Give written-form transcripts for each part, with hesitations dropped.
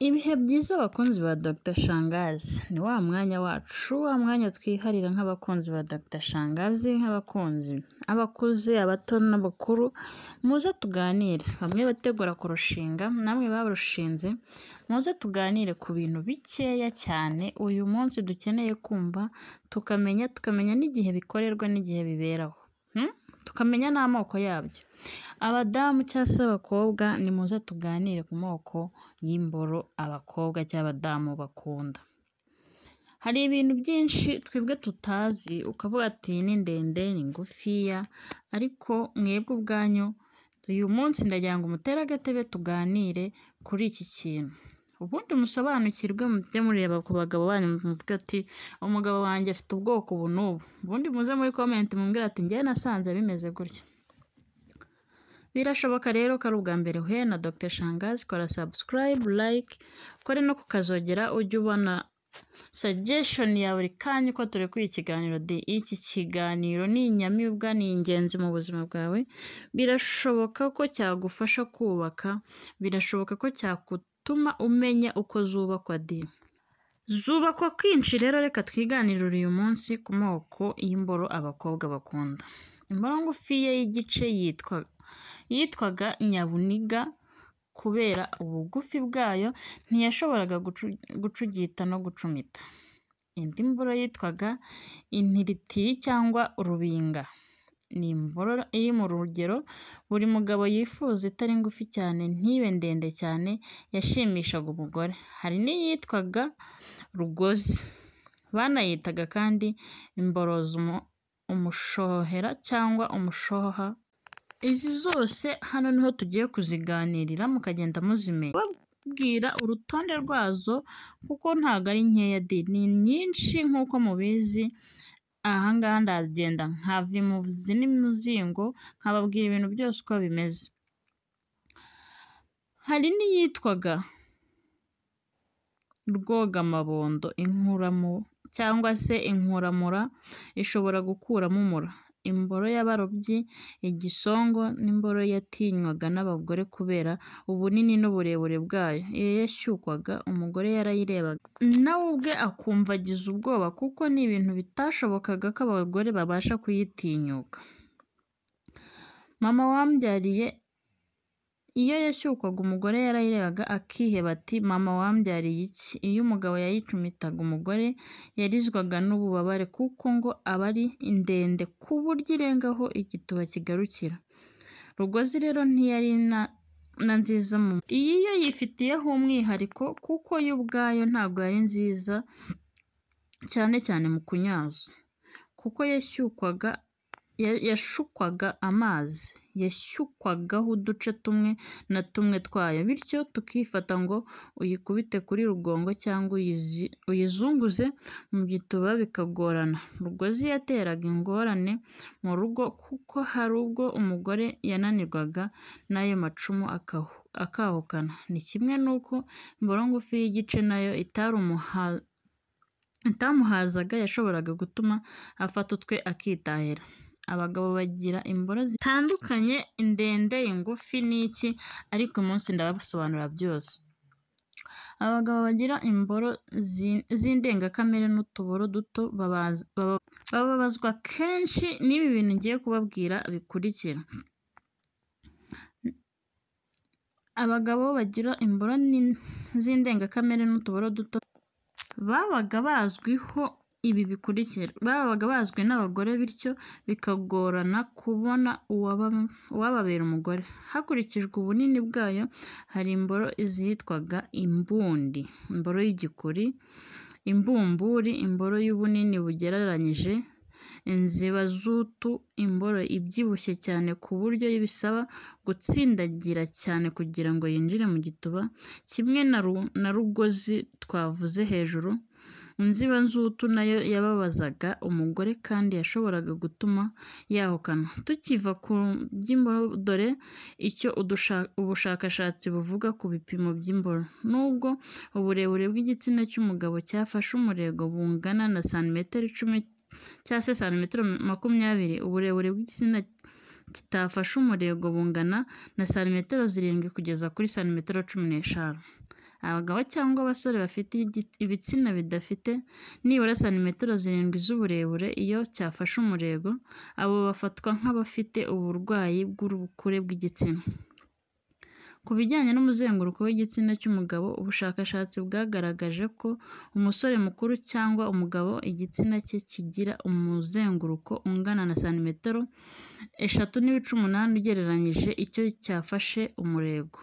Ibihe byiza abakunzi ba Dr Shangazi, ni wa mwanya wacu, wa mwanya twiharira nk'abakunzi ba Dr Shangazi, nk'abakunzi abakuze, abato n'abakuru, muze tuganire, bamwe bategura kurushinga, namwe barushinze, muze tuganire ku bintu bikeya cyane uyu munsi dukeneye kumva, tukamenya n'igihe bikorerwa n'igihe biberaho, tukamenya n'amoko yabyo. Abadamu cyangwa se abakobwa nimuze tuganire ku moko y'imboro abakobwa cyangwa abadamu bakunda. Hari ibintu byinshi twebwe tutazi ukavuga ati ni ndende, ni ngufiya, ariko mwebwe ubwanyu uyu munsi ndagira ngo mutere agatebe tuganire kuri iki kintu. Ubundi musobanukirwe mujye mureba ku bagabo banyu muvuga ati umugabo wanjye afite ubwoko ubu n'ubu. Ubundi muze muri comment mumbwira ati njye nasanze bimeze gutya. Birashoboka rero ko ari ubwa mbere uhuye na Dr Shangazi, kora subscribe, like, kore no kukazogera ujye ubona suggestion ya buri kanya uko turi kuri ikiganiro. Iki kiganiro ni inyamibwa, ni ingenzi mu buzima bwawe, birashoboka ko cyagufasha kubaka, birashoboka ko cyakutuma umenya uko zubakwa. Zubakwa kwinshi rero, reka twiganirire uyu munsi ku moko y'imboro abakobwa bakunda. Imboro ngufiya y'igice yitwaga nyabuniga kubera ubugufi bwayo ntiyashoboraga gucugita no gucumita. Indi mboro yitwaga intiritiri cyangwa urubinga, ni imboro iri mu rugero buri mugabo yifuza, itari ngufi cyane ntibe ndende cyane, yashimishaga umugore. Hari n'iyitwaga rugozi, banayitaga kandi imborozi, umushohera cyangwa umushoha. Izi zose hano niho tugiye kuziganirira mukagenda muzimenya, babwira urutonde rwazo kuko ntabwo ari nkeya, ni nyinshi nk'uko mubizi. Ahangaha ndagenda nkava imuzi n'umuzingo nkababwira ibintu byose uko bimeze. Hari n'iyitwaga rwogamabondo, inkuramu cyangwa se inkuramura, ishobora gukuramo umura. Imboro y'abarobyi, igisongo n'imboro yatinywaga n'abagore kubera ubunini n'uburebure bwayo. Iyo yashyukwaga umugore yarayirebaga nawe ubwe akumva agize ubwoba kuko ni ibintu bitashobokaga ko abagore babasha kuyitinyuka. Mama wambyariye, iyo yashyukwaga umugore yarayirebaga akiheba ati mama wambyariye iki. Iyo umugabo yayicumitaga umugore yarizwaga n'ububabare kuko ngo aba ari ndende ku buryo irengaho igituba kigarukira. Rugozi rero ntiyari na nziza iyi yo yifitiyeho umwihariko kuko yo ubwayo ntabwo yari nziza cyane cyane mu kunyaza, kuko yashukwaga amazi, yashyukwagaho uduce tumwe na tumwe twayo, bityo tukifata ngo uyikubite kuri rugongo cyangwa uyizunguze mu gituba bikagorana. Rugozi yateraga ingorane mu rugo kuko hari ubwo umugore yananirwaga n'ayo macumu akahukana. Ni kimwe n'uko imboro ngufi y'igice nayo itamuhazaga, yashoboraga gutuma afata utwe akitahira. Abagabo bagira imboro zitandukanye, indende, ingufi n'iki, ariko umunsi ndabasobanura byose. Abagabo bagira imboro z'indengakamere n'utuboro duto bababazwa kenshi n'ibi bintu ngiye kubabwira bikurikira. Abagabo bagira imboro z'indengakamere n'utuboro duto babaga bazwiho ibi bikurikira. Babaga bazwi n'abagore, bityo bikagorana kubona uwababera umugore hakurikijwe ubunini bwayo. Hari imboro zitwaga imbundi, imboro y'igikuri, imbumburi, imboro y'ubunini bugereranyije, inzibazutu, imboro ibyibushye cyane ku buryo bisaba gutsindagira cyane kugira ngo yinjire mu gituba, kimwe na rugozi twavuze hejuru. Inzibazutu nayo yababazaga umugore kandi yashoboraga gutuma yahukana. Tukiva ku by'imboro, dore icyo ubushakashatsi buvuga ku bipimo by'imboro. Nubwo uburebure bw'igitsina cy'umugabo cyafashe umurego bungana na santimetero 10 cyangwa se santimetero 20, uburebure bw'igitsina kitafashe umurego bungana na santimetero 7 kugeza kuri santimetero 15. Abagabo cyangwa abasore bafite ibitsina bidafite nibura santimetero 7 z'uburebure iyo cyafashe umurego, abo bafatwa nk'abafite uburwayi bw'ubukure bw'igitsina. Ku bijyanye n'umuzenguruko w'igitsina cy'umugabo, ubushakashatsi bwagaragaje ko umusore mukuru cyangwa umugabo igitsina cye kigira umuzenguruko ungana na santimetero 3.8 ugereranyije icyo cyafashe umurego.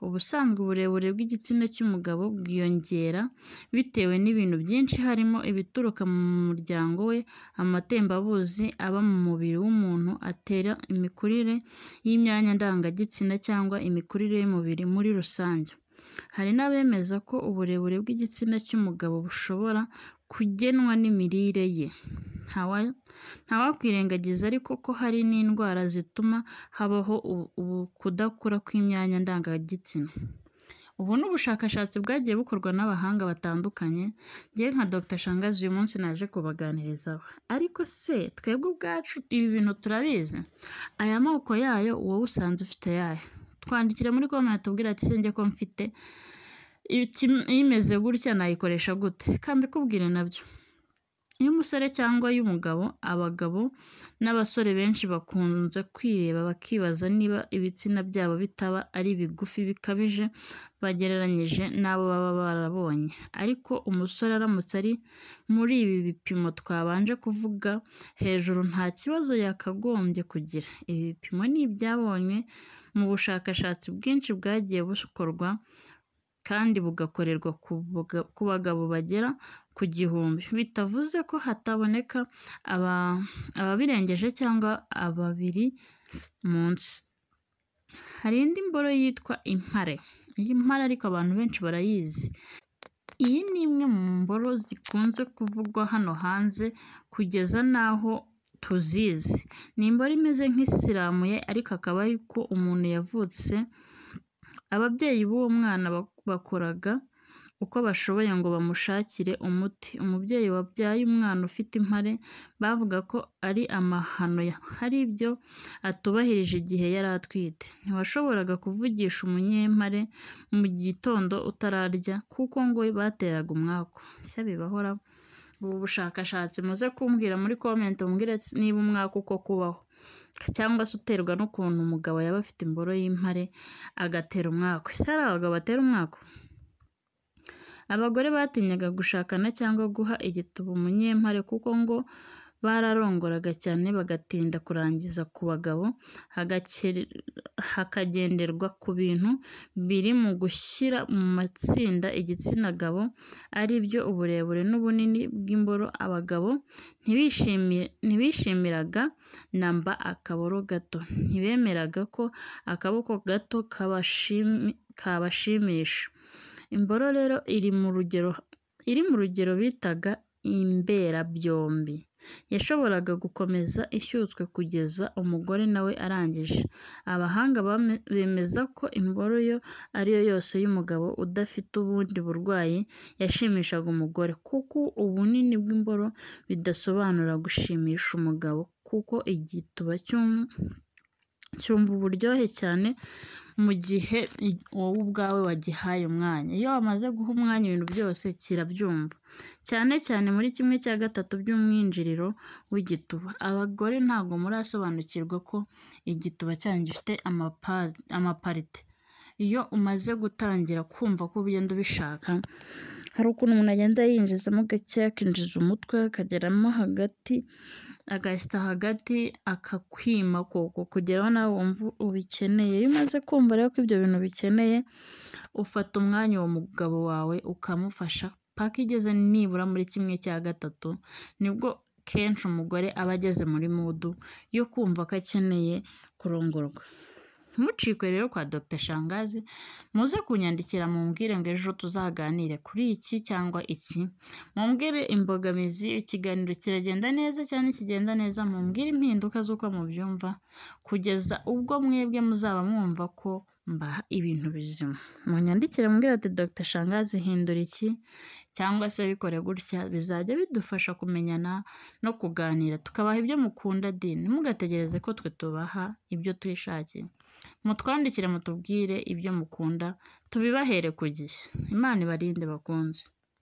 Ubusanzwe uburebure bw'igitsina cy'umugabo bwiyongera bitewe n'ibintu byinshi harimo ibituruka mu muryango we, amatembabuzi aba mu mubiri w'umuntu atera imikurire y'imyanya ndangagitsina cyangwa imikurire y'umubiri muri rusange. Hari n'abemeza ko uburebure bw'igitsina cy'umugabo bushobora kugenwa n'imirire ye. Ntawakwirengagiza ariko ko hari n'indwara zituma habaho kudakura kw'imyanya ndangagitsina. Ubu ni ubushakashatsi bwagiye bukorwa n'abahanga batandukanye. Njyewe nka Dr Shangazi uyu munsi naje kubaganirizaho. Ariko se twebwe ubwacu ibi bintu turabizi? Aya moko yayo wowe usanze ufite yayo? Twandikire muri comment tubwire ati se njye ko mfite imeze gutya nayikoresha gute? Kambikubwire nabyo. Iyo umusore cyangwa y'umugabo, abagabo n'abasore benshi bakunze kwireba bakibaza niba ibitsina byabo bitaba ari bigufi bikabije bagereranyije n'abo baba barabonye. Ariko umusore aramutse ari muri ibi bipimo twabanje kuvuga hejuru nta kibazo yakagombye kugira. Ibi bipimo ni ibyabonywe mu bushakashatsi bwinshi bwagiye bukorwa kandi bugakorerwa ku bagabo bagera ku 1000, bitavuze ko hataboneka ababirengeje cyangwa ababiri munsi. Hari indi mboro yitwa impare. Iyi mpare ariko abantu benshi barayizi. Iyi ni imwe mu mboro zikunze kuvugwa hano hanze kugeza n'aho tuzizi. Ni imboro imeze nk'isiramuye ariko akaba ariko umuntu yavutse. Ababyeyi b'uwo mwana bakoraga uko bashoboye ngo bamushakire umuti. Umubyeyi wabyaye umwana ufite impare bavuga ko ari amahano hari ibyo atubahirije igihe yari atwite. Ntiwashoboraga kuvugisha umunyempare mu gitondo utararya kuko ngo bateraga umwaku. Se bibahora? Ubu bushakashatsi muze kumbwira muri comment mumbwire niba umwaku uko kubaho cyangwa se uterwa n'ukuntu umugabo yaba afite imboro y'impare agatera umwaku. Se hari abagabo batera umwaku? Abagore batinyaga gushakana cyangwa guha igituba umunyempare kuko ngo bararongoraga cyane bagatinda kurangiza ku bagabo, hakagenderwa ku bintu biri mu gushyira mu matsinda igitsina gabo ari byo uburebure n'ubunini bw'imboro. Abagabo ntibishimiraga namba akaboro gato. Ntibemeraga ko akaboko gato kabashimisha. Imboro rero iri mu rugero bitaga imberabyombi. Yashoboraga gukomeza ishyutswe kugeza umugore nawe arangije. Abahanga bemeza ko imboro yo ariyo yose y'umugabo udafite ubundi burwayi yashimishaga umugore, kuko ubunini bw'imboro bidasobanura gushimisha umugabo, kuko igituba cyumva uburyohe cyane mu gihe wowe ubwawe wagihaye umwanya. Iyo wamaze guha umwanya ibintu byose kirabyumva, cyane cyane muri 1/3 by'umwinjiriro w'igituba. Abagore ntabwo murasobanukirwa ko igituba cyanyu gifite amaparite. Iyo umaze gutangira kumva ko ugenda ubishaka, hari ukuntu umuntu agenda yinjizamo gake, akinjiza umutwe akageramo hagati, agashyita hagati akakwima koko kugeraho nawe wumva ubikeneye. Iyo umaze kumva rero ko ibyo bintu bikeneye, ufata umwanya uwo mugabo wawe ukamufasha paka igeze nibura muri 1/3, nibwo kenshi umugore aba ageze muri mudu yo kumva ko akeneye kurongorwa. Ntimucikwe rero kwa Dr Shangazi, muze kunyandikira mumbwire ngo ejo tuzaganire kuri iki cyangwa iki. Mumbwire imbogamizi, ikiganiro kiragenda neza cyane kigenda neza, mumbwire impinduka z'uko mubyumva kugeza ubwo mwebwe muzaba mwumva ko mbaha ibintu bizima. Munyandikire mumbwire ati Dr Shangazi hindura iki cyangwa se bikore gutya, bizajya bidufasha kumenyana no kuganira tukabaha ibyo mukunda ntimugategereze ko twe tubaha ibyo twishakiye. Mutwandikire mutubwire ibyo mukunda tubibahere ku gihe. Imana ibarinde bakunzi.